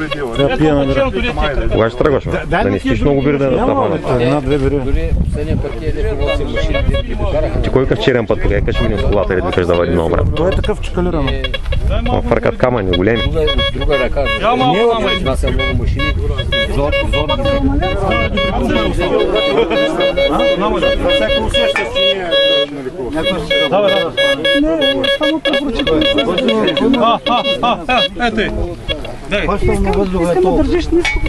Трябва пия на бира. Кога ще тръгваш? Да не искаш много бири да направя. Една-две бири. Дори последния път е да машините ги докараха. Ти кой къв черен път тогава? Кажеш минус колата или викаш да вади на обрат? Той е такъв чекалиран. Фъркат камъни, големи. Друга ръка. Това са много машини. Зор. Всяко усещаш, че ние... Не, само препоръчително. Ето е. Дай. Искам да държиш ниско.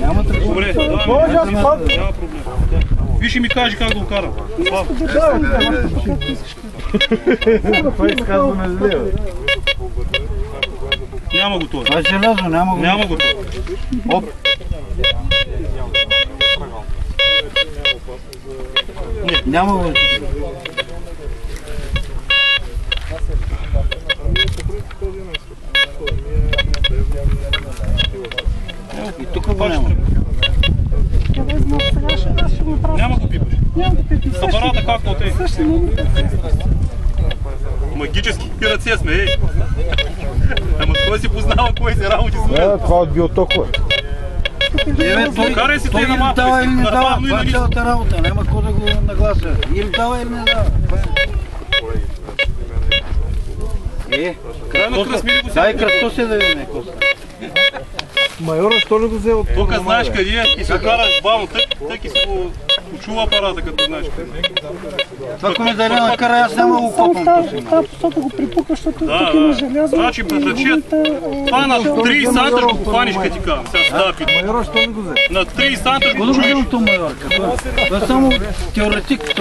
Добре, няма проблем. Виж и ми кажи как да го карам. Ниско държиш, както искаш. Това изказваме зле. Няма го това. Това е желязо, няма го. Няма го това. Оп. Няма го. И тук го няма. Къде знам сега, ще го направя. Няма го пипаш. Няма да пипи. С апарата както от е. Същия номер. Магически ръце сме, ей. Ама той си познава кой си работи с мен. Това от биотокова. Карай си Той той на или мапа. дава или не дава. Нормално и Това е нали. цялата работа. Няма какво да го наглася. Или дава или не дава. Край на кръсмили го Дай си. кръсто се да видим. Майора, що ли го взе от Тук знаеш къде е и се караш бавно, тък и си го почува апарата, като знаеш къде. Това ако ми даде на кара, аз няма го Само копам. в тази посока го припука, защото тук има желязо. Значи пръчет, това на 30 санта ще го хваниш, като ти казвам. Сега става пита. Майора, що ли го взе? На 30 санта ще Какво го да го чуеш. вземам то майорка? Това е само теоретик.